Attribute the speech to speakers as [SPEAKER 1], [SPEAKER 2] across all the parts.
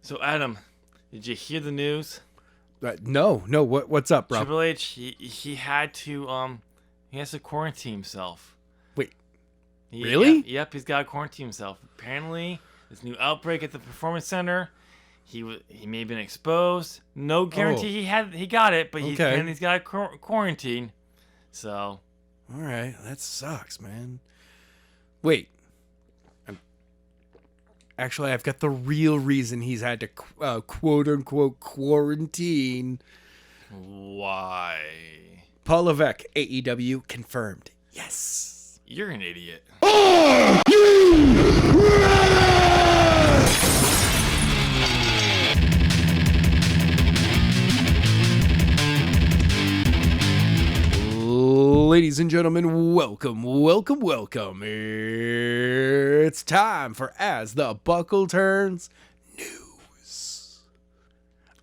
[SPEAKER 1] So, Adam, did you hear the news?
[SPEAKER 2] No. What's up, bro?
[SPEAKER 1] Triple H, he had to he has to quarantine himself.
[SPEAKER 2] Wait, really?
[SPEAKER 1] Yep, he's got to quarantine himself. Apparently, this new outbreak at the Performance Center, he may have been exposed. No guarantee he got it, but he's got to quarantine. So,
[SPEAKER 2] all right, that sucks, man. Wait. Actually, I've got the real reason he's had to quote-unquote quarantine.
[SPEAKER 1] Why?
[SPEAKER 2] Paul Levesque, AEW, confirmed. Yes.
[SPEAKER 1] You're an idiot.
[SPEAKER 2] Ladies and gentlemen, welcome. It's time for As the Buckle Turns News.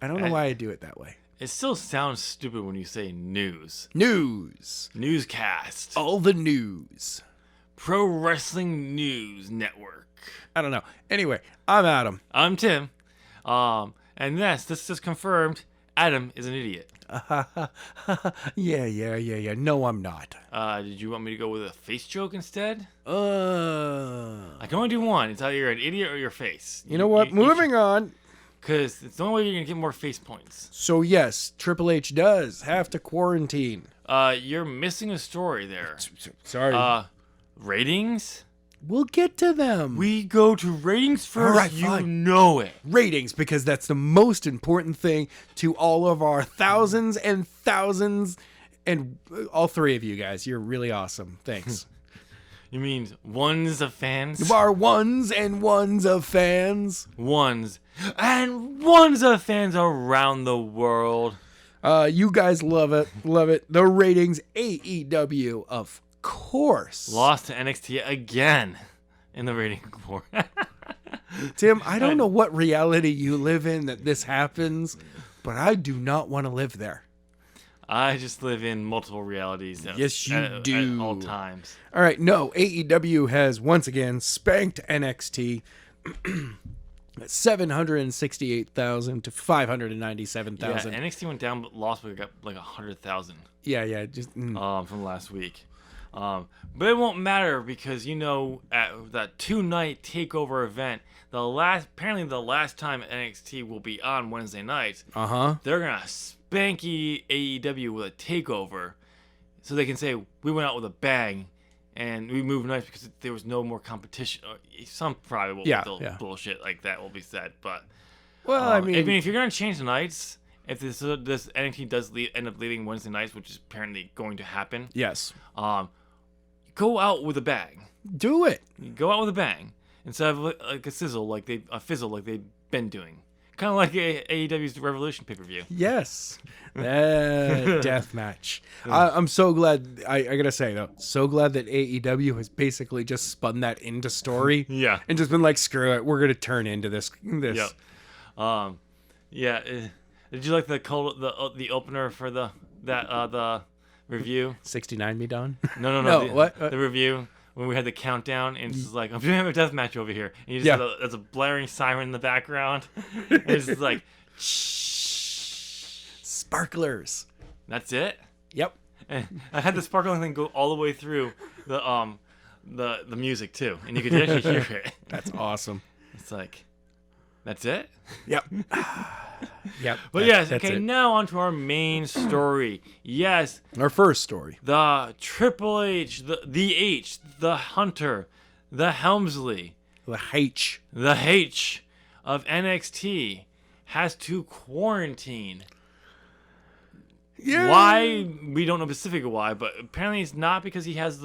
[SPEAKER 2] I don't know why I do it that way.
[SPEAKER 1] It still sounds stupid when you say news. Newscast.
[SPEAKER 2] All the news.
[SPEAKER 1] Pro Wrestling News Network.
[SPEAKER 2] I don't know. Anyway, I'm Adam.
[SPEAKER 1] I'm Tim. And yes, this is confirmed. Adam is an idiot.
[SPEAKER 2] Yeah. No, I'm not.
[SPEAKER 1] Did you want me to go with a face joke instead?
[SPEAKER 2] I
[SPEAKER 1] can only do one. It's either you're an idiot or your face.
[SPEAKER 2] You know what? Moving on.
[SPEAKER 1] Because it's the only way you're going to get more face points.
[SPEAKER 2] So, yes, Triple H does have to quarantine.
[SPEAKER 1] You're missing a story there.
[SPEAKER 2] Sorry.
[SPEAKER 1] Ratings?
[SPEAKER 2] We'll get to them.
[SPEAKER 1] We go to ratings first.
[SPEAKER 2] All right,
[SPEAKER 1] you
[SPEAKER 2] fine.
[SPEAKER 1] know it.
[SPEAKER 2] Ratings, because that's the most important thing to all of our thousands and thousands, and all three of you guys. You're really awesome. Thanks.
[SPEAKER 1] You mean ones of fans?
[SPEAKER 2] Our ones and ones of fans.
[SPEAKER 1] Ones and ones of fans around the world.
[SPEAKER 2] You guys love it. Love it. The ratings, AEW, of course.
[SPEAKER 1] Lost to NXT again in the rating war.
[SPEAKER 2] Tim, I don't know what reality you live in that this happens, but I do not want to live there.
[SPEAKER 1] I just live in multiple realities.
[SPEAKER 2] Yes, you do.
[SPEAKER 1] At all times.
[SPEAKER 2] All right, no, AEW has once again spanked NXT. 768,000 to 597,000.
[SPEAKER 1] Yeah, NXT went down, but lost by like 100,000.
[SPEAKER 2] Yeah, just
[SPEAKER 1] from last week. But it won't matter because at that 2-night takeover event, apparently the last time NXT will be on Wednesday nights. They're gonna spanky AEW with a takeover, so they can say we went out with a bang. And we moved nights because there was no more competition. Some probably bullshit like that will be said. But if you're gonna change the nights, if this NXT does end up leaving Wednesday nights, which is apparently going to happen,
[SPEAKER 2] yes,
[SPEAKER 1] go out with a bang.
[SPEAKER 2] Do it.
[SPEAKER 1] Go out with a bang instead of like a fizzle like they've been doing. Kind of like AEW's Revolution pay-per-view.
[SPEAKER 2] Yes. Death match. I'm so glad. I gotta say, though, so glad that AEW has basically just spun that into story.
[SPEAKER 1] Yeah.
[SPEAKER 2] And just been like, screw it. We're going to turn into this.
[SPEAKER 1] Yep. Did you like the opener for the review?
[SPEAKER 2] 69 me done?
[SPEAKER 1] No.
[SPEAKER 2] What?
[SPEAKER 1] The review. When we had the countdown, and it's just like, I'm doing a death match over here. And you just have there's a blaring siren in the background. And it's just like,
[SPEAKER 2] shh. Sparklers.
[SPEAKER 1] That's it?
[SPEAKER 2] Yep.
[SPEAKER 1] And I had the sparkling thing go all the way through the music, too. And you could actually hear it.
[SPEAKER 2] That's awesome.
[SPEAKER 1] It's like, that's it?
[SPEAKER 2] Yep. Yep.
[SPEAKER 1] But yes, okay, now on to our main story. Yes.
[SPEAKER 2] Our first story.
[SPEAKER 1] The Triple H, the H, the Hunter, the Helmsley.
[SPEAKER 2] The H.
[SPEAKER 1] The H of NXT has to quarantine.
[SPEAKER 2] Yeah.
[SPEAKER 1] Why? We don't know specifically why, but apparently it's not because he has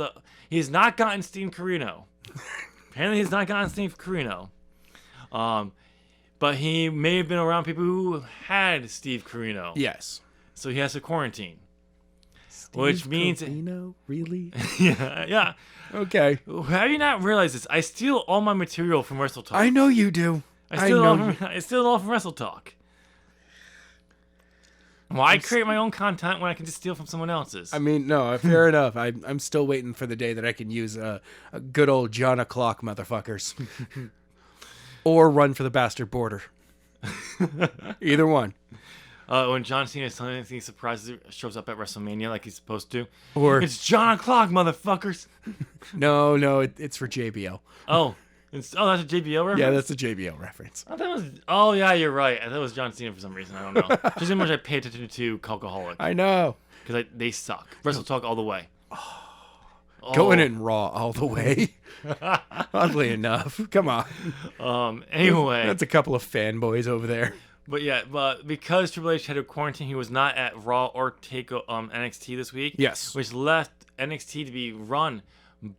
[SPEAKER 1] not gotten Steve Corino. Apparently he's not gotten Steve Corino. But he may have been around people who had Steve Corino.
[SPEAKER 2] Yes.
[SPEAKER 1] So he has to quarantine.
[SPEAKER 2] Steve
[SPEAKER 1] which means
[SPEAKER 2] Corino? Really?
[SPEAKER 1] yeah.
[SPEAKER 2] Okay.
[SPEAKER 1] Have you not realized this? I steal all my material from Wrestle Talk.
[SPEAKER 2] I know you do.
[SPEAKER 1] I steal it all from Wrestle Talk. Why create my own content when I can just steal from someone else's?
[SPEAKER 2] I mean, no, fair enough. I'm still waiting for the day that I can use a good old John o'clock, motherfuckers. Or run for the bastard border. Either one.
[SPEAKER 1] When John Cena suddenly surprises shows up at WrestleMania like he's supposed to.
[SPEAKER 2] Or
[SPEAKER 1] It's John o'clock, motherfuckers.
[SPEAKER 2] no, it's for JBL.
[SPEAKER 1] Oh, that's a JBL reference?
[SPEAKER 2] Yeah, that's a JBL reference.
[SPEAKER 1] I thought it was. Oh yeah, you're right. I thought it was John Cena for some reason. I don't know. Just as much I pay attention to Culkaholic
[SPEAKER 2] I know.
[SPEAKER 1] because they suck. Wrestle Talk all the way.
[SPEAKER 2] Going in Raw all the way. Oddly enough. Come on.
[SPEAKER 1] Anyway,
[SPEAKER 2] That's a couple of fanboys over there.
[SPEAKER 1] but because Triple H had to quarantine, he was not at Raw or NXT this week.
[SPEAKER 2] Yes.
[SPEAKER 1] Which left NXT to be run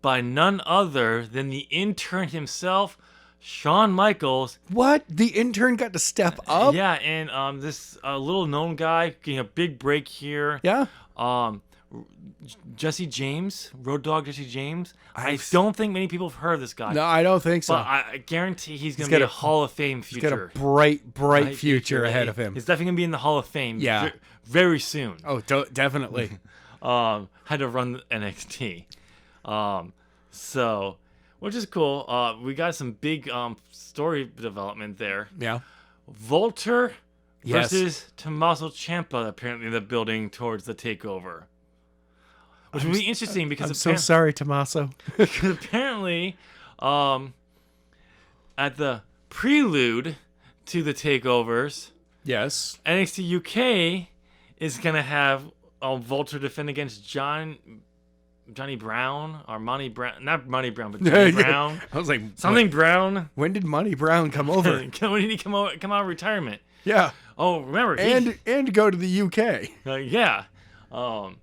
[SPEAKER 1] by none other than the intern himself, Shawn Michaels.
[SPEAKER 2] What? The intern got to step up?
[SPEAKER 1] Yeah, and this little known guy getting a big break here.
[SPEAKER 2] Yeah?
[SPEAKER 1] Jesse James, Road Dogg Jesse James. I don't think many people have heard of this guy.
[SPEAKER 2] No, I don't think so.
[SPEAKER 1] But I guarantee he's going to be a Hall of Fame future.
[SPEAKER 2] He's got a bright future ahead of him.
[SPEAKER 1] He's definitely going to be in the Hall of Fame
[SPEAKER 2] Yeah.
[SPEAKER 1] very soon.
[SPEAKER 2] Oh, definitely.
[SPEAKER 1] Had to run NXT. So, which is cool. We got some big story development there.
[SPEAKER 2] Yeah.
[SPEAKER 1] Volter
[SPEAKER 2] Yes.
[SPEAKER 1] versus Tommaso Ciampa apparently in the building towards the takeover. Which would be interesting because
[SPEAKER 2] I'm so sorry, Tommaso.
[SPEAKER 1] because apparently at the prelude to the takeovers,
[SPEAKER 2] Yes.
[SPEAKER 1] NXT UK is gonna have Volter defend against Johnny Brown or Monty Brown, not Monty Brown, but Johnny Brown.
[SPEAKER 2] I was like,
[SPEAKER 1] Something Brown.
[SPEAKER 2] when did Monty Brown come over?
[SPEAKER 1] When did he come out of retirement?
[SPEAKER 2] Yeah.
[SPEAKER 1] Oh, remember
[SPEAKER 2] And go to the UK.
[SPEAKER 1] yeah. So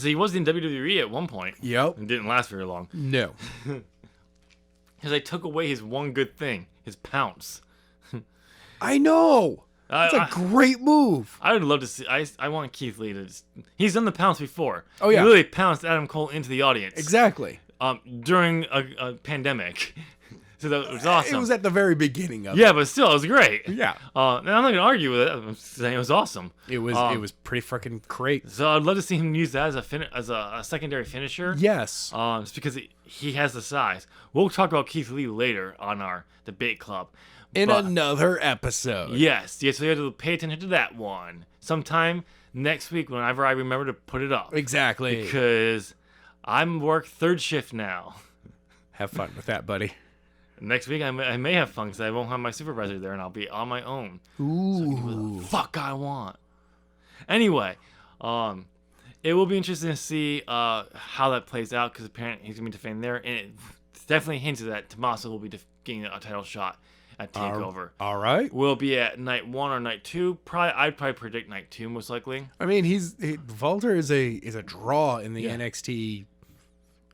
[SPEAKER 1] he was in WWE at one point.
[SPEAKER 2] Yep.
[SPEAKER 1] And didn't last very long.
[SPEAKER 2] No.
[SPEAKER 1] Because they took away his one good thing, his pounce.
[SPEAKER 2] I know. It's a great move.
[SPEAKER 1] I would love to see. I want Keith Lee to. He's done the pounce before.
[SPEAKER 2] Oh, yeah.
[SPEAKER 1] He really pounced Adam Cole into the audience.
[SPEAKER 2] Exactly.
[SPEAKER 1] During a pandemic. So that was awesome.
[SPEAKER 2] It was at the very beginning of it.
[SPEAKER 1] Yeah, but still, it was great.
[SPEAKER 2] Yeah.
[SPEAKER 1] And I'm not gonna argue with it. I'm saying it was awesome.
[SPEAKER 2] It was pretty freaking great.
[SPEAKER 1] So I'd love to see him use that as a secondary finisher.
[SPEAKER 2] Yes.
[SPEAKER 1] Just because he has the size. We'll talk about Keith Lee later on our debate club.
[SPEAKER 2] In
[SPEAKER 1] But-
[SPEAKER 2] another episode.
[SPEAKER 1] Yes, so you have to pay attention to that one. Sometime next week, whenever I remember to put it up.
[SPEAKER 2] Exactly.
[SPEAKER 1] Because I'm work third shift now.
[SPEAKER 2] Have fun with that, buddy.
[SPEAKER 1] Next week, I may have fun because I won't have my supervisor there and I'll be on my own.
[SPEAKER 2] Ooh.
[SPEAKER 1] So I can do what the fuck I want. Anyway, it will be interesting to see how that plays out because apparently he's going to be defending there. And it definitely hints that Tommaso will be getting a title shot at TakeOver.
[SPEAKER 2] All right.
[SPEAKER 1] Will be at night 1 or night 2. I'd probably predict night 2 most likely.
[SPEAKER 2] I mean, Volter is a draw in the NXT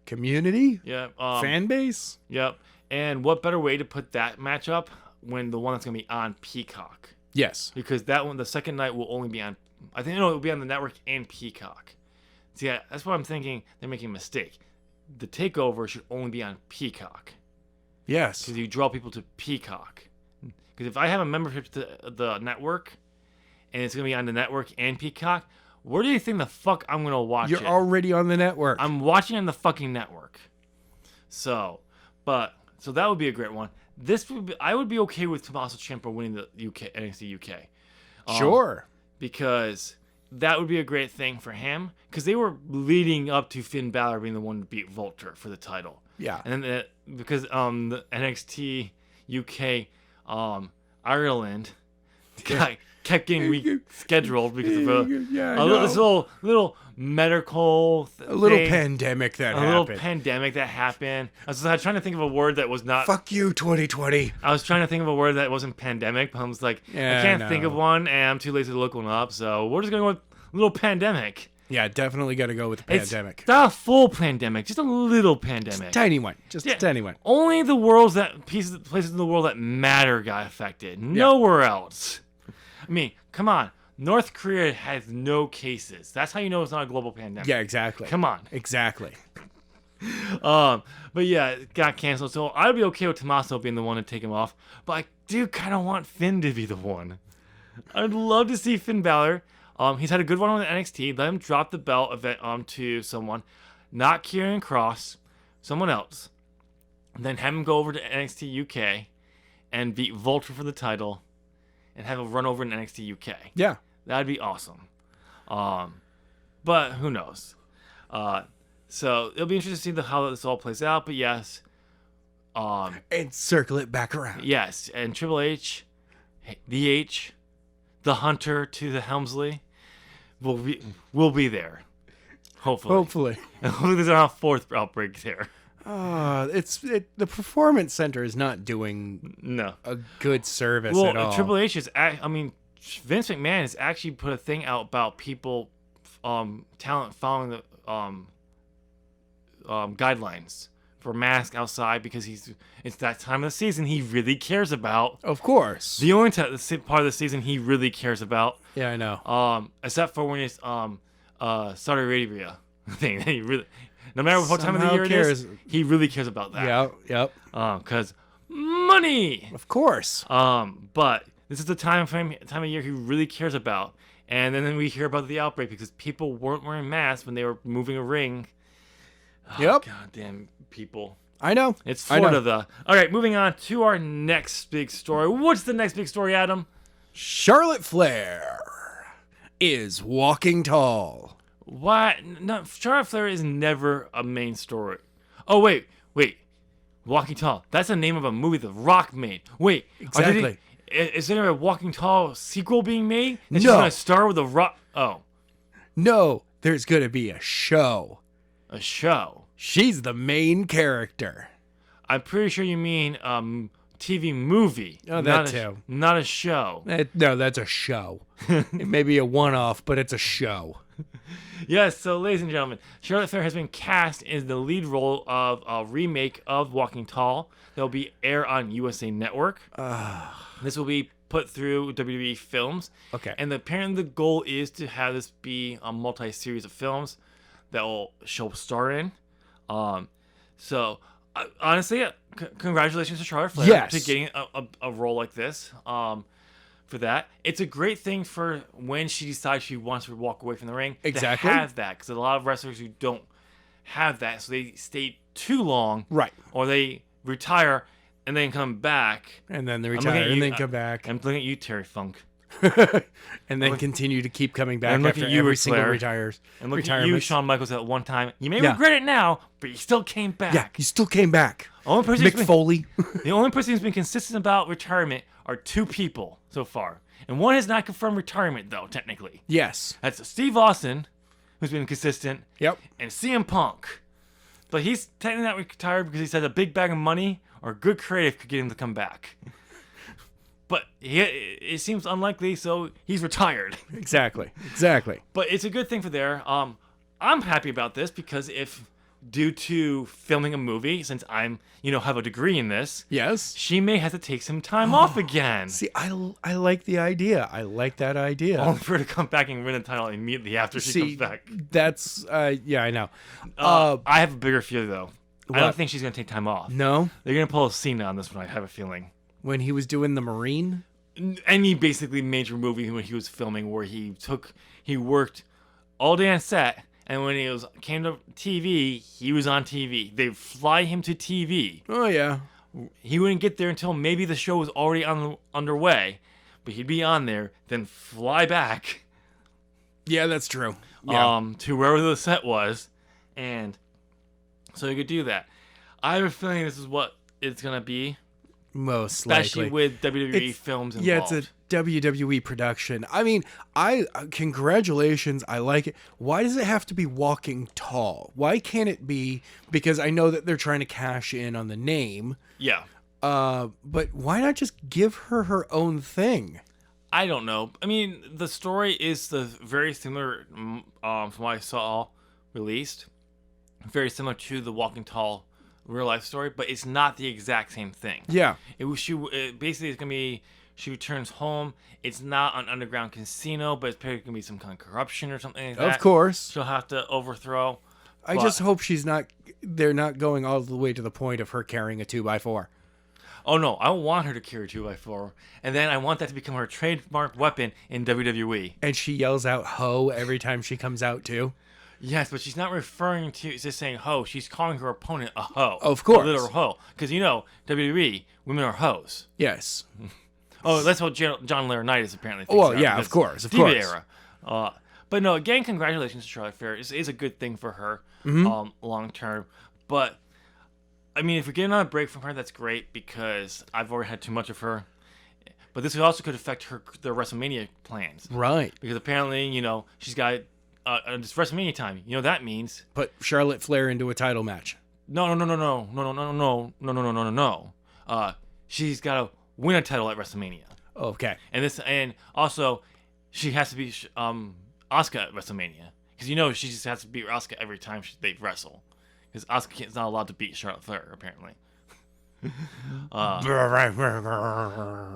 [SPEAKER 2] community.
[SPEAKER 1] Yeah.
[SPEAKER 2] Fan base.
[SPEAKER 1] Yep. And what better way to put that matchup when the one that's going to be on Peacock?
[SPEAKER 2] Yes.
[SPEAKER 1] Because that one, the second night will only be on, I think it will be on the network and Peacock. See, that's what I'm thinking. They're making a mistake. The TakeOver should only be on Peacock.
[SPEAKER 2] Yes.
[SPEAKER 1] Because you draw people to Peacock. Because if I have a membership to the network, and it's going to be on the network and Peacock, where do you think the fuck I'm going to watch it?
[SPEAKER 2] You're already on the network.
[SPEAKER 1] I'm watching on the fucking network. So that would be a great one. I would be okay with Tommaso Ciampa winning the NXT UK.
[SPEAKER 2] Sure.
[SPEAKER 1] Because that would be a great thing for him. Because they were leading up to Finn Balor being the one to beat Volter for the title.
[SPEAKER 2] Yeah.
[SPEAKER 1] And then because the NXT UK Ireland kept getting rescheduled because of this little medical
[SPEAKER 2] pandemic that happened.
[SPEAKER 1] A little pandemic that happened. I was trying to think of a word that was not.
[SPEAKER 2] Fuck you, 2020.
[SPEAKER 1] I was trying to think of a word that wasn't pandemic, but I was like, I can't think of one, and I'm too lazy to look one up. So we're just gonna go with little pandemic.
[SPEAKER 2] Yeah, definitely got to go with the pandemic.
[SPEAKER 1] It's not a full pandemic, just a little pandemic.
[SPEAKER 2] Tiny one, just a tiny one.
[SPEAKER 1] Only the places in the world that matter got affected. Nowhere else. I mean, come on. North Korea has no cases. That's how you know it's not a global pandemic.
[SPEAKER 2] Yeah, exactly.
[SPEAKER 1] Come on.
[SPEAKER 2] Exactly.
[SPEAKER 1] But yeah, it got canceled. So I'd be okay with Tommaso being the one to take him off. But I do kind of want Finn to be the one. I'd love to see Finn Balor. He's had a good one on the NXT. Let him drop the belt event to someone, not Karrion Kross, someone else. And then have him go over to NXT UK and beat Vulture for the title and have a run over in NXT UK.
[SPEAKER 2] Yeah.
[SPEAKER 1] That'd be awesome. But who knows? So it'll be interesting to see how this all plays out. But yes.
[SPEAKER 2] And circle it back around.
[SPEAKER 1] Yes. And Triple H, the H, the Hunter to the Helmsley will be there. Hopefully. And hopefully there's not a fourth outbreak there.
[SPEAKER 2] The Performance Center is not doing a good service at all.
[SPEAKER 1] Triple H is, Vince McMahon has actually put a thing out about people, talent following the guidelines for mask outside because it's that time of the season he really cares about.
[SPEAKER 2] Of course.
[SPEAKER 1] The only part of the season he really cares about.
[SPEAKER 2] Yeah, I know.
[SPEAKER 1] Except for when it's Saudi Arabia thing. He really, no matter what time of the year it is, he really cares about that.
[SPEAKER 2] Yep.
[SPEAKER 1] Because money.
[SPEAKER 2] Of course.
[SPEAKER 1] But this is the time of year he really cares about. And then we hear about the outbreak because people weren't wearing masks when they were moving a ring.
[SPEAKER 2] Yep.
[SPEAKER 1] Goddamn people.
[SPEAKER 2] I know.
[SPEAKER 1] It's Florida, though. All right, moving on to our next big story. What's the next big story, Adam?
[SPEAKER 2] Charlotte Flair is walking tall.
[SPEAKER 1] What? No, Charlotte Flair is never a main story. Oh, wait. Walking Tall. That's the name of a movie The Rock made. Wait.
[SPEAKER 2] Exactly.
[SPEAKER 1] Is there a Walking Tall sequel being made? It's
[SPEAKER 2] No.
[SPEAKER 1] just going to star with The Rock. Oh.
[SPEAKER 2] No, there's going to be a show.
[SPEAKER 1] A show.
[SPEAKER 2] She's the main character.
[SPEAKER 1] I'm pretty sure you mean TV movie.
[SPEAKER 2] Oh, that too.
[SPEAKER 1] Not a show.
[SPEAKER 2] No, that's a show. It may be a one-off, but it's a show.
[SPEAKER 1] Yes, so ladies and gentlemen, Charlotte Flair has been cast in the lead role of a remake of Walking Tall that will be aired on USA Network. This will be put through WWE Films.
[SPEAKER 2] Okay.
[SPEAKER 1] And apparently the goal is to have this be a multi-series of films that will show star in. So honestly, congratulations to Charlotte Flair to getting a role like this. For that, it's a great thing for when she decides she wants to walk away from the ring.
[SPEAKER 2] Exactly.
[SPEAKER 1] To have that, because a lot of wrestlers who don't have that, so they stay too long,
[SPEAKER 2] Right.
[SPEAKER 1] Or they retire and then come back,
[SPEAKER 2] And then they retire and then come back.
[SPEAKER 1] I'm looking at you, Terry Funk,
[SPEAKER 2] And then continue to keep coming back
[SPEAKER 1] And look
[SPEAKER 2] after
[SPEAKER 1] at you,
[SPEAKER 2] every
[SPEAKER 1] Ric
[SPEAKER 2] single
[SPEAKER 1] Flair.
[SPEAKER 2] retires.
[SPEAKER 1] and look at you, Shawn Michaels. At one time, you may
[SPEAKER 2] Yeah.
[SPEAKER 1] regret it now, but you still came back.
[SPEAKER 2] Yeah, he still came back.
[SPEAKER 1] Only person
[SPEAKER 2] Mick Foley.
[SPEAKER 1] The only person who's been consistent about retirement are two people so far. And one has not confirmed retirement, though, technically.
[SPEAKER 2] Yes.
[SPEAKER 1] That's Steve Austin, who's been consistent,
[SPEAKER 2] Yep.
[SPEAKER 1] and CM Punk. But he's technically not retired because he said a big bag of money or good creative could get him to come back. But it seems unlikely, so he's retired.
[SPEAKER 2] Exactly.
[SPEAKER 1] But it's a good thing for there. I'm happy about this because if, due to filming a movie, since I'm, have a degree in this,
[SPEAKER 2] Yes.
[SPEAKER 1] she may have to take some time off again.
[SPEAKER 2] See, I like the idea. I like that idea.
[SPEAKER 1] Only for her to come back and win the title immediately after she comes back.
[SPEAKER 2] That's, yeah, I know.
[SPEAKER 1] I have a bigger fear, though. I
[SPEAKER 2] What?
[SPEAKER 1] don't think she's going to take time off.
[SPEAKER 2] No?
[SPEAKER 1] They're going to pull a Cena on this one, I have a feeling.
[SPEAKER 2] When he was doing the Marine?
[SPEAKER 1] Any basically major movie when he was filming where he worked all day on set, and when he came to TV, he was on TV. They'd fly him to TV.
[SPEAKER 2] Oh, yeah.
[SPEAKER 1] He wouldn't get there until maybe the show was already underway, but he'd be on there, then fly back.
[SPEAKER 2] Yeah, that's true. Yeah.
[SPEAKER 1] To wherever the set was, and so he could do that. I have a feeling this is what it's gonna be,
[SPEAKER 2] Most
[SPEAKER 1] especially
[SPEAKER 2] likely.
[SPEAKER 1] with WWE films involved.
[SPEAKER 2] Yeah, it's a WWE production. I mean, congratulations. I like it. Why does it have to be Walking Tall? Why can't it be? Because I know that they're trying to cash in on the name.
[SPEAKER 1] Yeah.
[SPEAKER 2] But why not just give her her own thing?
[SPEAKER 1] I don't know. I mean, the story is very similar from what I saw released. Very similar to the Walking Tall real life story, but it's not the exact same thing.
[SPEAKER 2] Yeah.
[SPEAKER 1] Basically it's gonna be she returns home. It's not an underground casino, but it's probably gonna be some kind of corruption or something like that.
[SPEAKER 2] Of course.
[SPEAKER 1] She'll have to overthrow.
[SPEAKER 2] I just hope they're not going all the way to the point of her carrying a 2x4.
[SPEAKER 1] Oh no, I want her to carry 2x4, and then I want that to become her trademark weapon in WWE.
[SPEAKER 2] And she yells out "ho" every time she comes out too.
[SPEAKER 1] Yes, but she's not referring to just saying hoe. She's calling her opponent a hoe.
[SPEAKER 2] Of course.
[SPEAKER 1] A literal hoe. Because, WWE, women are hoes.
[SPEAKER 2] Yes.
[SPEAKER 1] Oh, that's what John Laurinaitis apparently thinks.
[SPEAKER 2] Well, yeah, of course.
[SPEAKER 1] Diva era. But no, again, congratulations to Charlotte Flair. It is a good thing for her long term. But, I mean, if we get another break from her, that's great because I've already had too much of her. But this also could affect their WrestleMania plans.
[SPEAKER 2] Right.
[SPEAKER 1] Because apparently, she's got this WrestleMania time. You know what that means?
[SPEAKER 2] Put Charlotte Flair into a title match.
[SPEAKER 1] No. She's got to win a title at WrestleMania.
[SPEAKER 2] Okay.
[SPEAKER 1] And also, she has to beat Asuka at WrestleMania. Because she just has to beat Asuka every time they wrestle. Because Asuka is not allowed to beat Charlotte Flair, apparently.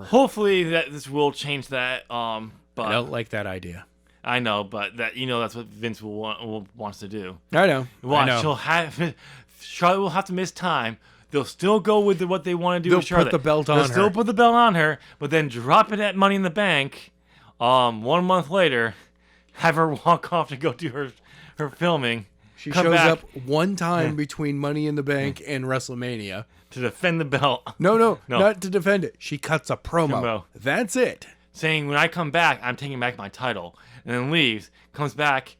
[SPEAKER 1] Hopefully this will change that. But
[SPEAKER 2] I don't like that idea.
[SPEAKER 1] I know, but that's what Vince wants to do.
[SPEAKER 2] I know.
[SPEAKER 1] Charlotte will have to miss time. They'll still go with what they want to do with Charlotte.
[SPEAKER 2] They'll put the belt on her.
[SPEAKER 1] They'll still put the belt on her, but then drop it at Money in the Bank 1 month later, have her walk off to go do her filming.
[SPEAKER 2] She shows up one time between Money in the Bank and WrestleMania.
[SPEAKER 1] To defend the belt.
[SPEAKER 2] No, not to defend it. She cuts a promo. That's it.
[SPEAKER 1] Saying, when I come back, I'm taking back my title. And then leaves, comes back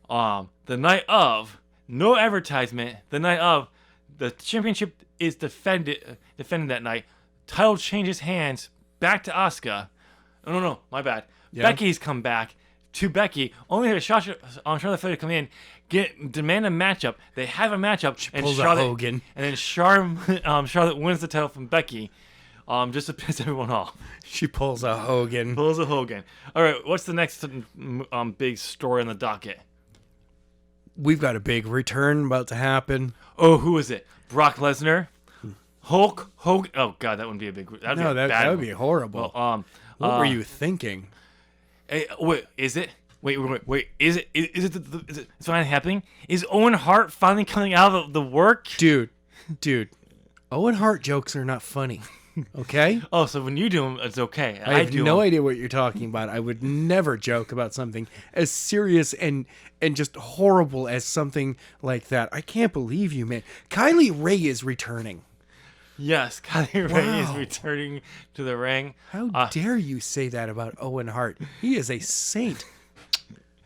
[SPEAKER 1] the night of, no advertisement, the night of, the championship is defended that night. Title changes hands back to Asuka. No, my bad. Yeah. Becky's come back to Becky. Only have Charlotte Flair to come in, demand a matchup. They have a matchup,
[SPEAKER 2] she pulls a Hogan,
[SPEAKER 1] and then Charlotte wins the title from Becky, just to piss everyone off.
[SPEAKER 2] She pulls a Hogan.
[SPEAKER 1] All right, what's the next big story on the docket?
[SPEAKER 2] We've got a big return about to happen.
[SPEAKER 1] Oh, who is it? Brock Lesnar? Hulk Hogan? Oh God, that wouldn't be a big.
[SPEAKER 2] That would be horrible.
[SPEAKER 1] Well,
[SPEAKER 2] what were you thinking?
[SPEAKER 1] Hey, wait, is it? Wait, is it? Is it finally happening? Is Owen Hart finally coming out of the work?
[SPEAKER 2] Dude, Owen Hart jokes are not funny. Okay?
[SPEAKER 1] Oh, so when you do them, it's okay.
[SPEAKER 2] I have no idea what you're talking about. I would never joke about something as serious and just horrible as something like that. I can't believe you, man. Kylie Rae is returning.
[SPEAKER 1] Yes, Kylie Rae is returning to the ring.
[SPEAKER 2] How dare you say that about Owen Hart? He is a saint.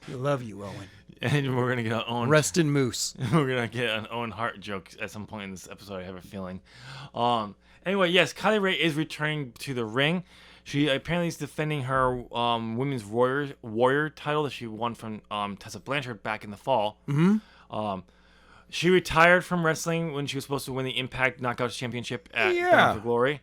[SPEAKER 2] I love you, Owen.
[SPEAKER 1] And we're gonna get an Owen.
[SPEAKER 2] Rest in moose.
[SPEAKER 1] We're gonna get an Owen Hart joke at some point in this episode. I have a feeling. Anyway, yes, Kylie Rae is returning to the ring. She apparently is defending her women's warrior title that she won from Tessa Blanchard back in the fall.
[SPEAKER 2] Mm-hmm.
[SPEAKER 1] She retired from wrestling when she was supposed to win the Impact Knockouts Championship at Bound for Glory.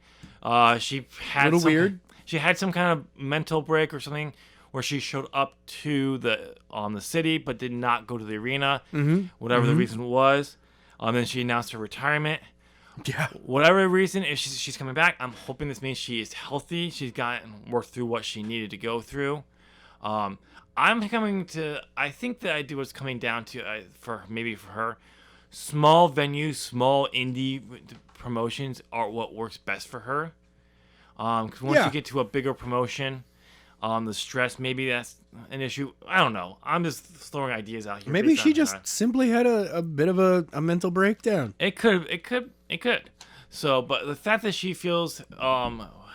[SPEAKER 1] She had weird. She had some kind of mental break or something where she showed up to the city but did not go to the arena.
[SPEAKER 2] Mm-hmm.
[SPEAKER 1] Whatever the reason was. Then she announced her retirement.
[SPEAKER 2] Yeah.
[SPEAKER 1] Whatever the reason, if she's coming back, I'm hoping this means she is healthy. She's worked through what she needed to go through. I think the idea was coming down to for her, small venues, small indie promotions are what works best for her. Because once you get to a bigger promotion, the stress, maybe that's an issue. I don't know. I'm just throwing ideas out here.
[SPEAKER 2] Maybe she just simply had a bit of a mental breakdown.
[SPEAKER 1] It could. So, but the fact that she feels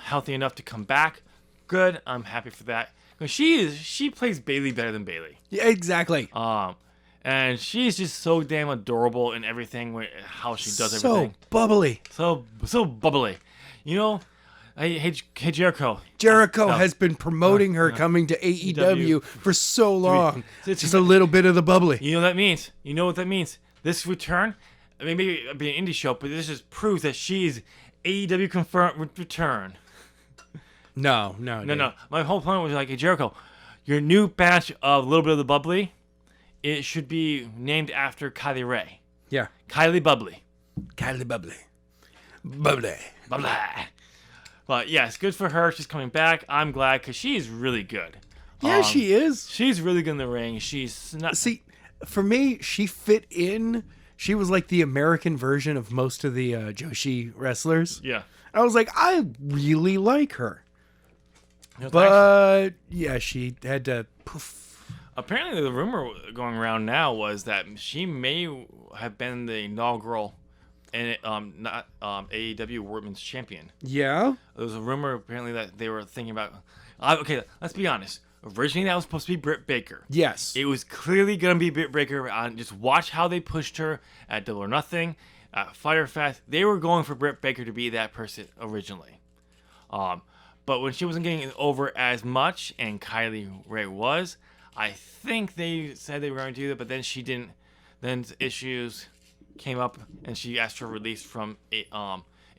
[SPEAKER 1] healthy enough to come back, good. I'm happy for that. She plays Bayley better than Bayley.
[SPEAKER 2] Yeah, exactly.
[SPEAKER 1] And she's just so damn adorable in everything. How she does everything.
[SPEAKER 2] So bubbly.
[SPEAKER 1] So bubbly. Hey, Jericho.
[SPEAKER 2] Jericho has been promoting her coming to AEW for so long. It's just a little bit of the bubbly.
[SPEAKER 1] You know what that means? You know what that means? This return, maybe it'll be an indie show, but this just proves that she's AEW confirmed return.
[SPEAKER 2] No.
[SPEAKER 1] My whole point was like, hey, Jericho, your new batch of a little bit of the bubbly, it should be named after Kylie Rae.
[SPEAKER 2] Yeah.
[SPEAKER 1] Kylie Bubbly.
[SPEAKER 2] Kylie Bubbly.
[SPEAKER 1] But yes, good for her. She's coming back. I'm glad because she's really good.
[SPEAKER 2] Yeah, she is.
[SPEAKER 1] She's really good in the ring. She's not.
[SPEAKER 2] See, for me, she fit in. She was like the American version of most of the Joshi wrestlers.
[SPEAKER 1] Yeah.
[SPEAKER 2] I was like, I really like her. But yeah, she had to poof.
[SPEAKER 1] Apparently, the rumor going around now was that she may have been the inaugural and not AEW Women's Champion.
[SPEAKER 2] Yeah.
[SPEAKER 1] There was a rumor apparently that they were thinking about. Okay, let's be honest. Originally, that was supposed to be Britt Baker.
[SPEAKER 2] Yes.
[SPEAKER 1] It was clearly gonna be Britt Baker. Just watch how they pushed her at Double or Nothing, at Fyter Fest. They were going for Britt Baker to be that person originally. But when she wasn't getting over as much, and Kylie Rae was, I think they said they were going to do that, but then she didn't. Then issues came up, and she asked for release from AEW.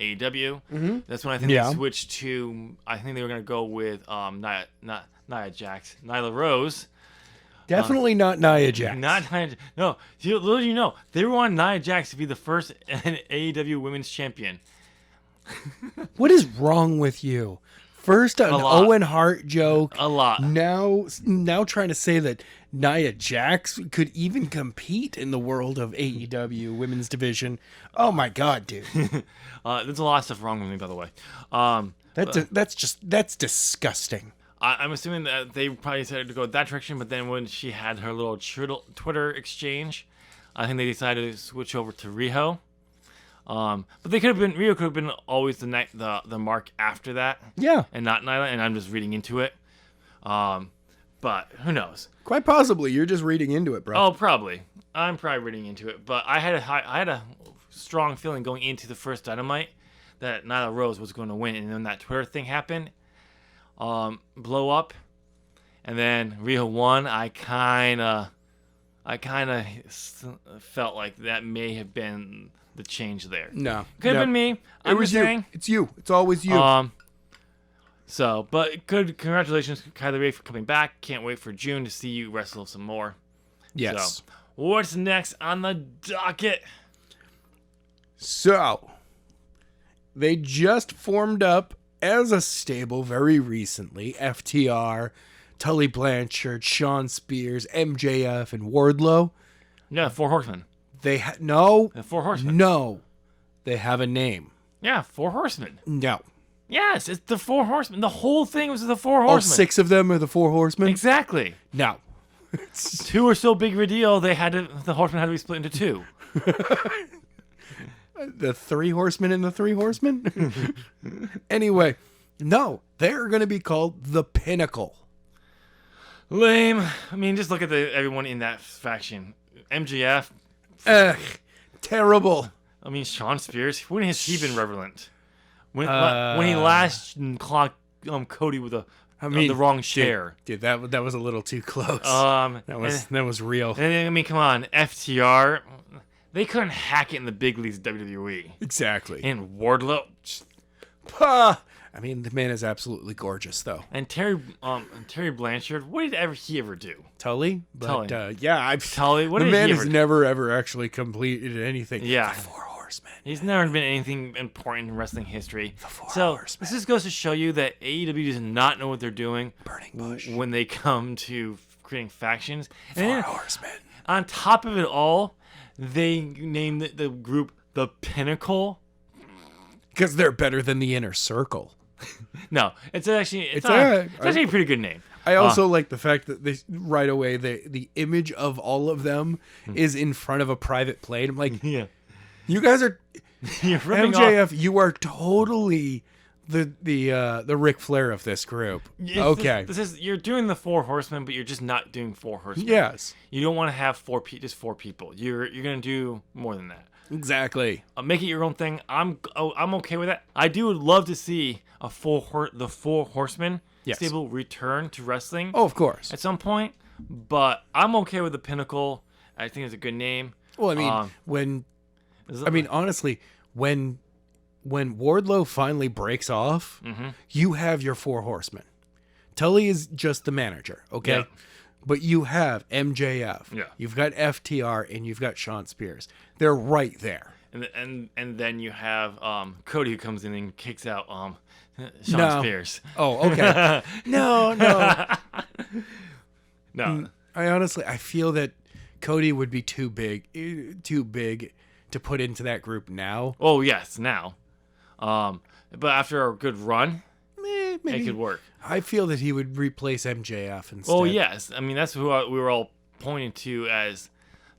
[SPEAKER 1] Mm-hmm. That's when I think they switched to. I think they were going to go with Nia Jax, Nyla Rose.
[SPEAKER 2] Definitely not Nia Jax.
[SPEAKER 1] Not Nia. No, little you know, they wanted Nia Jax to be the first AEW Women's Champion.
[SPEAKER 2] What is wrong with you? First an Owen Hart joke.
[SPEAKER 1] A lot.
[SPEAKER 2] Now trying to say that Nia Jax could even compete in the world of AEW Women's Division. Oh my God, dude.
[SPEAKER 1] There's a lot of stuff wrong with me, by the way.
[SPEAKER 2] That's disgusting.
[SPEAKER 1] I'm assuming that they probably decided to go that direction, but then when she had her little Twitter exchange, I think they decided to switch over to Riho. But Riho could have been always the mark after that.
[SPEAKER 2] Yeah.
[SPEAKER 1] And not Nyla, and I'm just reading into it. But who knows?
[SPEAKER 2] Quite possibly, you're just reading into it, bro.
[SPEAKER 1] Oh, probably. I'm probably reading into it. But I had a strong feeling going into the first Dynamite that Nyla Rose was going to win, and then that Twitter thing happened, blow up, and then Riho won. I kind of felt like that may have been the change there.
[SPEAKER 2] No.
[SPEAKER 1] Could have been me. I'm just saying.
[SPEAKER 2] It's you. It's always you.
[SPEAKER 1] But congratulations, Kylie Rae, for coming back. Can't wait for June to see you wrestle some more.
[SPEAKER 2] Yes.
[SPEAKER 1] So, what's next on the docket?
[SPEAKER 2] So, they just formed up as a stable very recently. FTR, Tully Blanchard, Shawn Spears, MJF, and Wardlow.
[SPEAKER 1] Yeah, 4 Horsemen.
[SPEAKER 2] No.
[SPEAKER 1] The 4 Horsemen.
[SPEAKER 2] No. They have a name.
[SPEAKER 1] Yeah, 4 Horsemen.
[SPEAKER 2] No.
[SPEAKER 1] Yes, it's the 4 Horsemen. The whole thing was the 4
[SPEAKER 2] All
[SPEAKER 1] Horsemen.
[SPEAKER 2] 6 of them are the 4 Horsemen?
[SPEAKER 1] Exactly.
[SPEAKER 2] No.
[SPEAKER 1] 2 were so big of a deal, the Horsemen had to be split into 2.
[SPEAKER 2] The 3 Horsemen and the 3 Horsemen? Anyway, no. They're going to be called the Pinnacle.
[SPEAKER 1] Lame. I mean, just look at everyone in that faction. MJF.
[SPEAKER 2] Ugh. Terrible.
[SPEAKER 1] I mean, Shawn Spears. When has he been relevant? When he last clocked Cody with the wrong chair.
[SPEAKER 2] Dude, that was a little too close. That was real.
[SPEAKER 1] And I mean, come on, FTR. They couldn't hack it in the big leagues of WWE.
[SPEAKER 2] Exactly.
[SPEAKER 1] And Wardlow.
[SPEAKER 2] I mean, the man is absolutely gorgeous, though.
[SPEAKER 1] And Terry Blanchard. What did he ever do?
[SPEAKER 2] Tully? But,
[SPEAKER 1] Tully.
[SPEAKER 2] Tully.
[SPEAKER 1] What
[SPEAKER 2] the
[SPEAKER 1] did
[SPEAKER 2] man
[SPEAKER 1] he
[SPEAKER 2] has never ever actually completed anything.
[SPEAKER 1] Yeah.
[SPEAKER 2] The 4 Horsemen.
[SPEAKER 1] He's never been anything important in wrestling history.
[SPEAKER 2] The 4 Horsemen.
[SPEAKER 1] This just goes to show you that AEW does not know what they're doing.
[SPEAKER 2] Burning Bush.
[SPEAKER 1] When they come to creating factions.
[SPEAKER 2] 4 Horsemen.
[SPEAKER 1] On top of it all, they named the group the Pinnacle.
[SPEAKER 2] Because they're better than the Inner Circle.
[SPEAKER 1] No, it's actually a pretty good name.
[SPEAKER 2] I also like the fact that they right away the image of all of them is in front of a private plane. I'm like,
[SPEAKER 1] yeah,
[SPEAKER 2] you guys are MJF.
[SPEAKER 1] Off.
[SPEAKER 2] You are totally the Ric Flair of this group. Okay,
[SPEAKER 1] you're doing the 4 Horsemen, but you're just not doing 4 Horsemen.
[SPEAKER 2] Yes,
[SPEAKER 1] you don't want to have just 4 people. You're gonna do more than that.
[SPEAKER 2] Exactly.
[SPEAKER 1] Make it your own thing. I'm okay with that. I would love to see the 4 Horsemen stable return to wrestling.
[SPEAKER 2] Oh, of course.
[SPEAKER 1] At some point, but I'm okay with the Pinnacle. I think it's a good name.
[SPEAKER 2] Well, I mean, honestly, when Wardlow finally breaks off, you have your 4 Horsemen. Tully is just the manager, okay? Yeah. But you have MJF. Yeah. You've got FTR and you've got Shawn Spears. They're right there.
[SPEAKER 1] And then you have Cody who comes in and kicks out Shawn Spears.
[SPEAKER 2] Oh, okay. No.
[SPEAKER 1] No.
[SPEAKER 2] I feel that Cody would be too big to put into that group now.
[SPEAKER 1] Oh yes, now. But after a good run,
[SPEAKER 2] maybe
[SPEAKER 1] it could work.
[SPEAKER 2] I feel that he would replace MJF instead.
[SPEAKER 1] Well, yes. I mean, that's who we were all pointing to as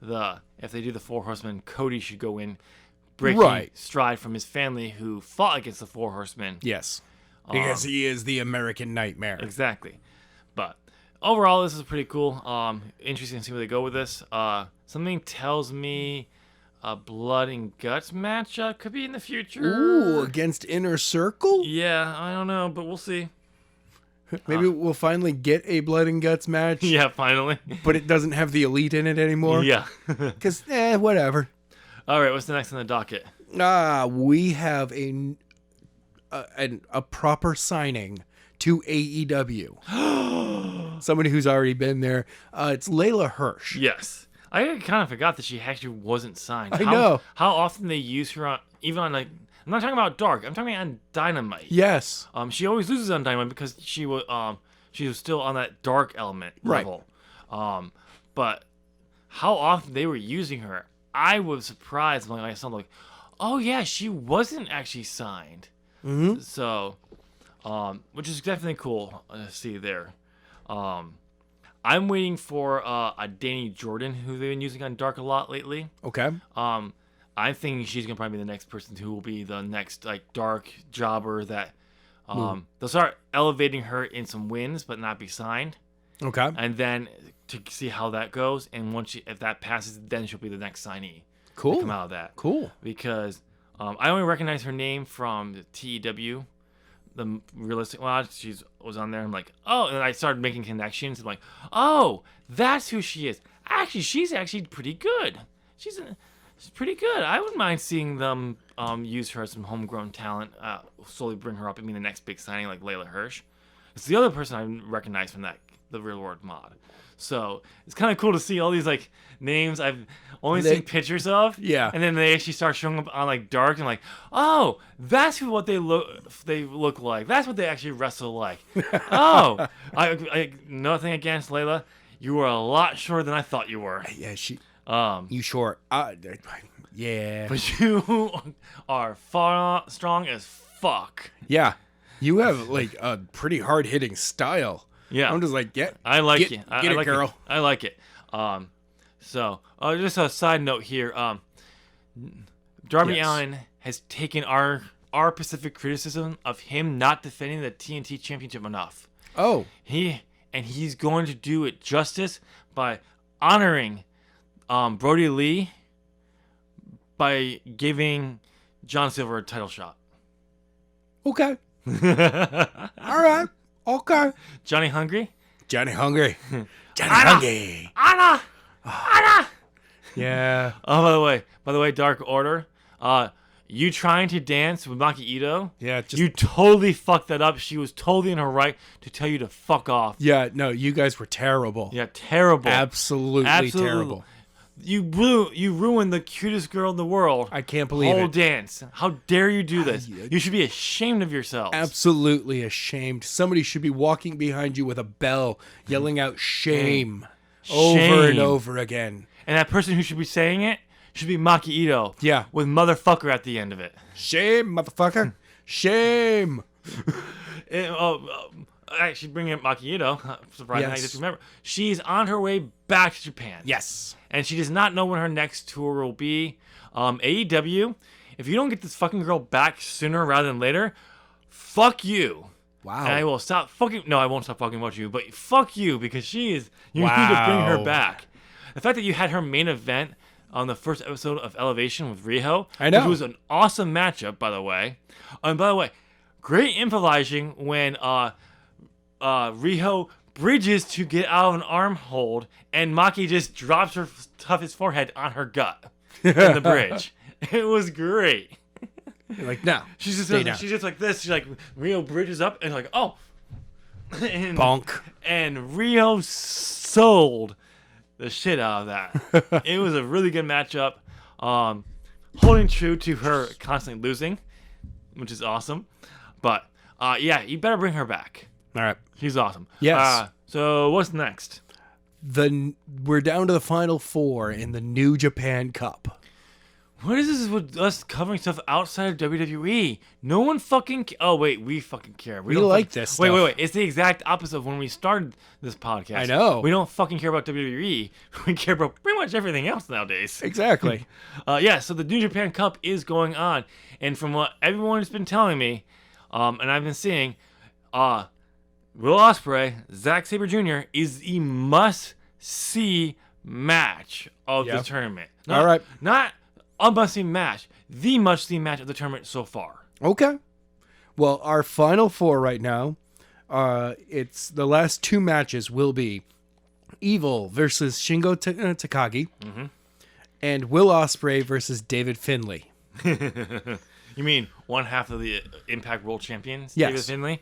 [SPEAKER 1] if they do the Four Horsemen, Cody should go in, breaking stride from his family who fought against the Four Horsemen.
[SPEAKER 2] Yes. Because he is the American Nightmare.
[SPEAKER 1] Exactly. But overall, this is pretty cool. Interesting to see where they go with this. Something tells me a blood and guts matchup could be in the future.
[SPEAKER 2] Ooh, against Inner Circle?
[SPEAKER 1] Yeah, I don't know, but we'll see.
[SPEAKER 2] Maybe we'll finally get a blood and guts match.
[SPEAKER 1] Yeah, finally.
[SPEAKER 2] But it doesn't have the Elite in it anymore.
[SPEAKER 1] Yeah.
[SPEAKER 2] Because, whatever.
[SPEAKER 1] All right, what's the next on the docket?
[SPEAKER 2] We have a proper signing to AEW. Somebody who's already been there. It's Layla Hirsch.
[SPEAKER 1] Yes. I kind of forgot that she actually wasn't signed.
[SPEAKER 2] I know.
[SPEAKER 1] How often they use her on, even on like, I'm not talking about Dark. I'm talking on Dynamite.
[SPEAKER 2] Yes.
[SPEAKER 1] She always loses on Dynamite because she was still on that Dark element level. But how often they were using her, I was surprised when I saw like, oh yeah, she wasn't actually signed.
[SPEAKER 2] Mm-hmm.
[SPEAKER 1] So, which is definitely cool to see there. I'm waiting for a Danny Jordan who they've been using on Dark a lot lately.
[SPEAKER 2] Okay.
[SPEAKER 1] I'm thinking she's gonna probably be the next person who will be the next like Dark jobber that they'll start elevating her in some wins but not be signed.
[SPEAKER 2] Okay.
[SPEAKER 1] And then to see how that goes, and if that passes, then she'll be the next signee.
[SPEAKER 2] Cool.
[SPEAKER 1] To come out of that.
[SPEAKER 2] Cool.
[SPEAKER 1] Because I only recognize her name from the TEW. The realistic one, she was on there. I'm like, oh, and I started making connections. I'm like, oh, that's who she is. Actually, she's actually pretty good. She's pretty good. I wouldn't mind seeing them use her as some homegrown talent, slowly bring her up and be the next big signing like Layla Hirsch. It's the other person I recognize from the Real World mod. So it's kind of cool to see all these like names I've only seen pictures of.
[SPEAKER 2] Yeah.
[SPEAKER 1] And then they actually start showing up on like Dark and like, oh, that's what they look like. That's what they actually wrestle like. Oh, I nothing against Layla. You were a lot shorter than I thought you were.
[SPEAKER 2] Yeah, you short. Yeah.
[SPEAKER 1] But you are far strong as fuck.
[SPEAKER 2] Yeah. You have like a pretty hard hitting style. Yeah, I'm just like,
[SPEAKER 1] I like it.
[SPEAKER 2] Get it, girl.
[SPEAKER 1] I like it. So just a side note here. Darby Allin has taken our specific criticism of him not defending the TNT Championship enough.
[SPEAKER 2] Oh,
[SPEAKER 1] he's going to do it justice by honoring Brody Lee by giving John Silver a title shot.
[SPEAKER 2] Okay. All right. Okay.
[SPEAKER 1] Johnny Hungry.
[SPEAKER 2] Johnny Hungry.
[SPEAKER 1] Anna.
[SPEAKER 2] Yeah.
[SPEAKER 1] Oh, by the way, Dark Order. You trying to dance with Maki Ito?
[SPEAKER 2] Yeah.
[SPEAKER 1] You totally fucked that up. She was totally in her right to tell you to fuck off.
[SPEAKER 2] Yeah. No, you guys were terrible.
[SPEAKER 1] Yeah, terrible.
[SPEAKER 2] Absolutely terrible.
[SPEAKER 1] You ruined the cutest girl in the world.
[SPEAKER 2] I can't believe it.
[SPEAKER 1] Whole dance. How dare you do this? You should be ashamed of yourselves.
[SPEAKER 2] Absolutely ashamed. Somebody should be walking behind you with a bell, yelling out shame, over and over again.
[SPEAKER 1] And that person who should be saying it should be Maki Ito.
[SPEAKER 2] Yeah.
[SPEAKER 1] With motherfucker at the end of it.
[SPEAKER 2] Shame, motherfucker. Shame.
[SPEAKER 1] Actually, bringing up Maki Ito, surprisingly, I just remember. She's on her way back to Japan.
[SPEAKER 2] Yes.
[SPEAKER 1] And she does not know when her next tour will be. AEW, if you don't get this fucking girl back sooner rather than later, fuck you.
[SPEAKER 2] Wow.
[SPEAKER 1] And I will stop fucking... No, I won't stop fucking about you, but fuck you, because she is... You need to bring her back. The fact that you had her main event on the first episode of Elevation with Riho,
[SPEAKER 2] I know.
[SPEAKER 1] which was an awesome matchup, by the way. And by the way, great improvising when Riho bridges to get out of an arm hold, and Maki just drops her toughest forehead on her gut in the bridge. It was great.
[SPEAKER 2] You're like, no.
[SPEAKER 1] She's just like this. She's like, Riho bridges up and like, oh. And,
[SPEAKER 2] bonk.
[SPEAKER 1] And Riho sold the shit out of that. It was a really good matchup. Holding true to her constantly losing, which is awesome. But, yeah, you better bring her back.
[SPEAKER 2] All right.
[SPEAKER 1] She's awesome.
[SPEAKER 2] Yes.
[SPEAKER 1] So what's next?
[SPEAKER 2] We're down to the final four in the New Japan Cup.
[SPEAKER 1] What is this with us covering stuff outside of WWE? No one fucking. Oh wait, we fucking care.
[SPEAKER 2] We don't like this stuff.
[SPEAKER 1] Wait. It's the exact opposite of when we started this podcast.
[SPEAKER 2] I know.
[SPEAKER 1] We don't fucking care about WWE. We care about pretty much everything else nowadays.
[SPEAKER 2] Exactly.
[SPEAKER 1] Yeah. So the New Japan Cup is going on, and from what everyone has been telling me, and I've been seeing, Will Ospreay, Zack Sabre Jr. is the must-see match of the tournament.
[SPEAKER 2] All right.
[SPEAKER 1] Not a must-see match. The must-see match of the tournament so far.
[SPEAKER 2] Okay. Well, our final four right now, it's the last two matches will be Evil versus Shingo Takagi and Will Ospreay versus David Finlay.
[SPEAKER 1] You mean one half of the Impact World Champions,
[SPEAKER 2] yes.
[SPEAKER 1] David Finlay?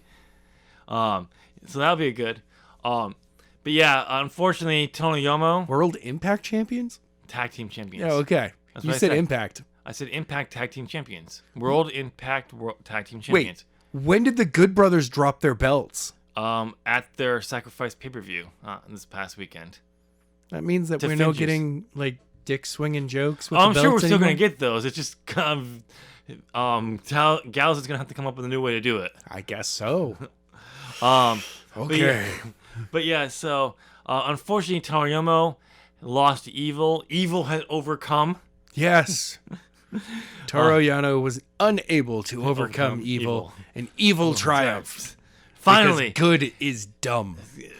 [SPEAKER 1] So that'll be good. But yeah, unfortunately, Tony Yomo,
[SPEAKER 2] World Impact Champions?
[SPEAKER 1] Tag Team Champions.
[SPEAKER 2] Yeah, okay. You said Impact.
[SPEAKER 1] I said Impact Tag Team Champions. World Impact Tag Team Champions.
[SPEAKER 2] Wait, when did the Good Brothers drop their belts?
[SPEAKER 1] At their Sacrifice pay-per-view this past weekend.
[SPEAKER 2] That means that we're not getting like dick swinging jokes with
[SPEAKER 1] I'm
[SPEAKER 2] the belts
[SPEAKER 1] sure we're still
[SPEAKER 2] anymore?
[SPEAKER 1] going to get those. It's just Gals is going to have to come up with a new way to do it.
[SPEAKER 2] I guess so.
[SPEAKER 1] Okay. But yeah, so unfortunately, Tomoyomo lost to Evil. Evil had overcome.
[SPEAKER 2] Yes. Toru Yano was unable to overcome evil, and evil triumphed.
[SPEAKER 1] Finally.
[SPEAKER 2] Because good is dumb.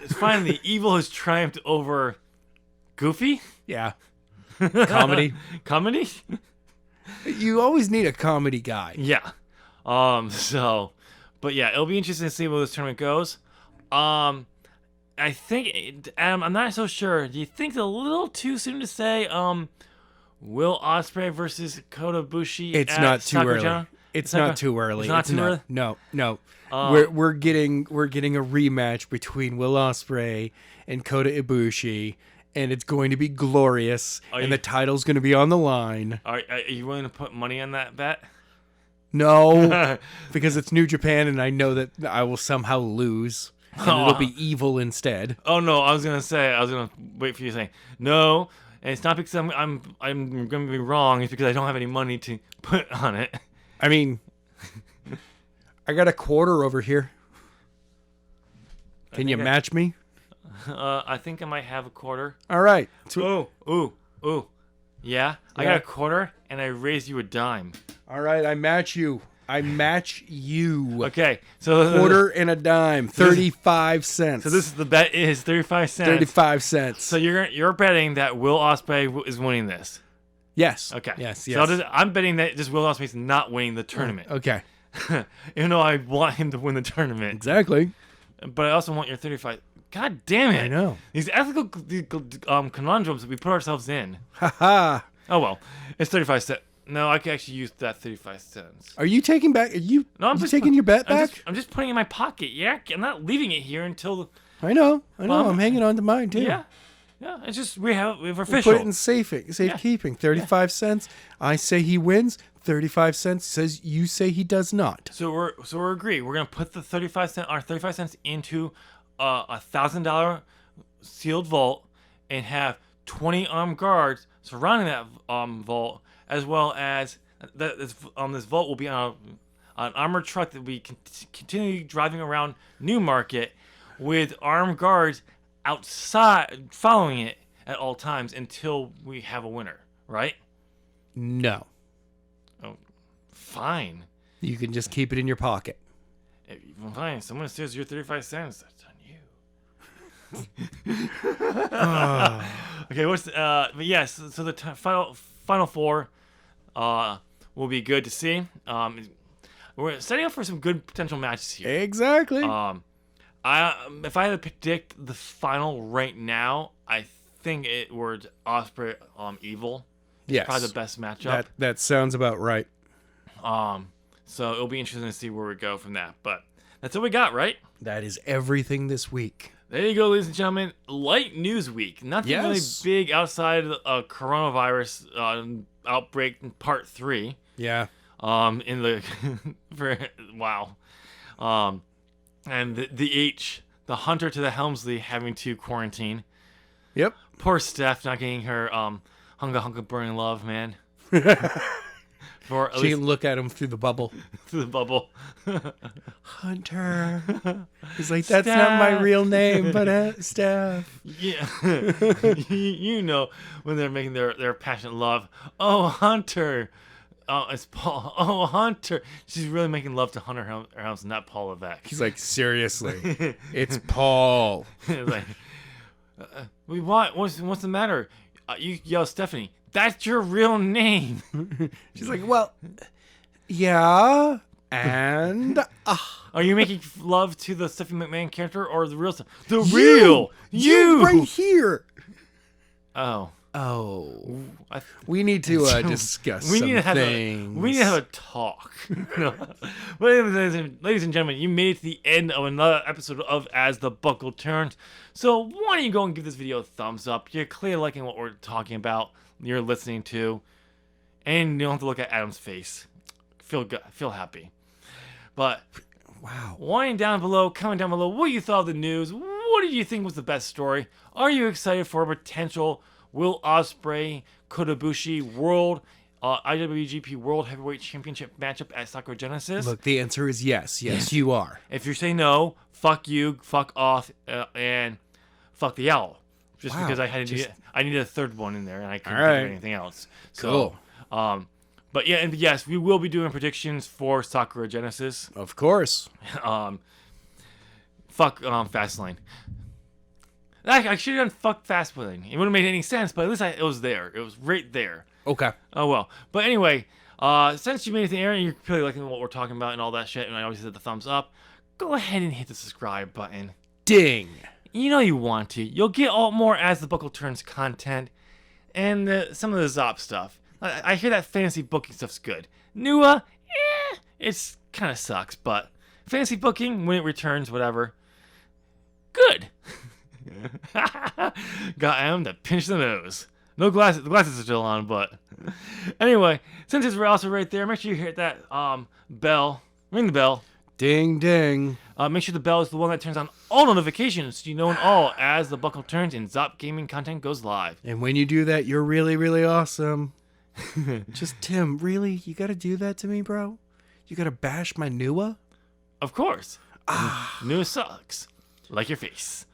[SPEAKER 1] Finally, Evil has triumphed over Goofy?
[SPEAKER 2] Yeah. Comedy.
[SPEAKER 1] Comedy?
[SPEAKER 2] You always need a comedy guy.
[SPEAKER 1] Yeah. But yeah, it'll be interesting to see where this tournament goes. I think, Adam, I'm not so sure. Do you think it's a little too soon to say, Will Ospreay versus Kota Ibushi?
[SPEAKER 2] It's not too early. It's not too early.
[SPEAKER 1] It's not too early?
[SPEAKER 2] No. We're getting a rematch between Will Ospreay and Kota Ibushi, and it's going to be glorious. And the title's going to be on the line.
[SPEAKER 1] Are you willing to put money on that bet?
[SPEAKER 2] No, because it's New Japan, and I know that I will somehow lose, and it'll be Evil instead.
[SPEAKER 1] Oh no, I was gonna wait for you to say no, and it's not because I'm gonna be wrong. It's because I don't have any money to put on it.
[SPEAKER 2] I mean, I got a quarter over here. Can you match me?
[SPEAKER 1] I think I might have a quarter.
[SPEAKER 2] All right.
[SPEAKER 1] Ooh. Yeah, I got a quarter, and I raised you a dime.
[SPEAKER 2] All right, I match you.
[SPEAKER 1] Okay, so
[SPEAKER 2] quarter and a dime, 35 cents.
[SPEAKER 1] So the bet is 35 cents.
[SPEAKER 2] 35 cents. So
[SPEAKER 1] you're betting that Will Ospreay is winning this.
[SPEAKER 2] Yes.
[SPEAKER 1] Okay.
[SPEAKER 2] Yes.
[SPEAKER 1] So I'm betting that just Will Ospreay's not winning the tournament.
[SPEAKER 2] Okay.
[SPEAKER 1] Even though I want him to win the tournament.
[SPEAKER 2] Exactly.
[SPEAKER 1] But I also want your 35. God damn it!
[SPEAKER 2] I know
[SPEAKER 1] these ethical conundrums that we put ourselves in.
[SPEAKER 2] Ha.
[SPEAKER 1] Oh well, it's 35 cents. No, I can actually use that 35 cents.
[SPEAKER 2] Are you taking back? I'm just taking your bet back.
[SPEAKER 1] I'm just putting it in my pocket. Yeah, I'm not leaving it here until.
[SPEAKER 2] I know. I'm hanging on to mine too.
[SPEAKER 1] Yeah. It's just we have official.
[SPEAKER 2] Put it in safekeeping. 35 cents. I say he wins. 35 cents says you say he does not.
[SPEAKER 1] So we're agreed. We're gonna put the 35 cents into a $1,000 sealed vault and have 20 armed guards surrounding that vault. As well as this vault will be on an armored truck that we continue driving around Newmarket with armed guards outside following it at all times until we have a winner, right?
[SPEAKER 2] No.
[SPEAKER 1] Oh, fine.
[SPEAKER 2] You can just keep it in your pocket.
[SPEAKER 1] Fine. Someone says you're 35 cents. That's on you. Okay. But yes. So the final four will be good to see. We're setting up for some good potential matches here.
[SPEAKER 2] Exactly.
[SPEAKER 1] If I had to predict the final right now, I think it would Ospreay Evil.
[SPEAKER 2] Yes.
[SPEAKER 1] Probably the best matchup.
[SPEAKER 2] That sounds about right.
[SPEAKER 1] So it'll be interesting to see where we go from that. But that's what we got, right?
[SPEAKER 2] That is everything this week.
[SPEAKER 1] There you go, ladies and gentlemen. Light news week. Nothing really big outside of coronavirus outbreak in part 3.
[SPEAKER 2] Yeah.
[SPEAKER 1] In the wow. And the hunter to the Helmsley having to quarantine.
[SPEAKER 2] Yep.
[SPEAKER 1] Poor Steph not getting her hunga burning love, man. For at
[SPEAKER 2] She
[SPEAKER 1] least
[SPEAKER 2] can look at him through the bubble.
[SPEAKER 1] through the bubble.
[SPEAKER 2] Hunter. He's like, that's not my real name, but Steph.
[SPEAKER 1] Yeah. You know when they're making their passionate love. Oh, Hunter. Oh, it's Paul. Oh, Hunter. She's really making love to Hunter Helms, not Paul Levesque.
[SPEAKER 2] He's like, seriously, it's Paul.
[SPEAKER 1] It's like, what's the matter? You yell, Stephanie. That's your real name.
[SPEAKER 2] She's like, well, yeah, and
[SPEAKER 1] Are you making love to the Stephanie McMahon character or the real stuff? The real you
[SPEAKER 2] right here.
[SPEAKER 1] Oh,
[SPEAKER 2] We need to discuss
[SPEAKER 1] we
[SPEAKER 2] some
[SPEAKER 1] need to have
[SPEAKER 2] things.
[SPEAKER 1] we need to have a talk. Ladies and gentlemen, you made it to the end of another episode of As the Buckle Turns. So why don't you go and give this video a thumbs up? You're clearly liking what we're talking about. You're listening to, and you don't have to look at Adam's face. Feel good, feel happy. But
[SPEAKER 2] Wow.
[SPEAKER 1] comment down below what you thought of the news. What did you think was the best story? Are you excited for a potential Will Ospreay Kotobushi World IWGP World Heavyweight Championship matchup at Sakura Genesis?
[SPEAKER 2] Look, the answer is yes. Yes, you are.
[SPEAKER 1] If you say no, fuck you, fuck off, and fuck the owl. Just
[SPEAKER 2] Wow,
[SPEAKER 1] because I needed a third one in there, and I couldn't
[SPEAKER 2] All right.
[SPEAKER 1] think of anything else. So,
[SPEAKER 2] Cool.
[SPEAKER 1] But yeah, and yes, we will be doing predictions for Sakura Genesis.
[SPEAKER 2] Of course.
[SPEAKER 1] Fuck Fastlane. I should have done fuck Fastlane. It wouldn't have made any sense, but at least it was there. It was right there.
[SPEAKER 2] Okay.
[SPEAKER 1] Oh well. But anyway, since you made it to the air and you're really liking what we're talking about and all that shit, and I always said the thumbs up, go ahead and hit the subscribe button.
[SPEAKER 2] Ding.
[SPEAKER 1] You know you want to. You'll get all more As the Buckle Turns content and some of the Zop stuff. I hear that fantasy booking stuff's good. Nua, it's kind of sucks, but fantasy booking, when it returns, whatever, good. Got him to pinch the nose. No glasses. The glasses are still on, but anyway, since it's also right there, make sure you hit that bell. Ring the bell.
[SPEAKER 2] Ding, ding.
[SPEAKER 1] Make sure the bell is the one that turns on all notifications so you know all as the buckle turns and Zop Gaming content goes live.
[SPEAKER 2] And when you do that, you're really, really awesome. Just, Tim, really? You got to do that to me, bro? You got to bash my Nua?
[SPEAKER 1] Of course. News sucks. Like your face.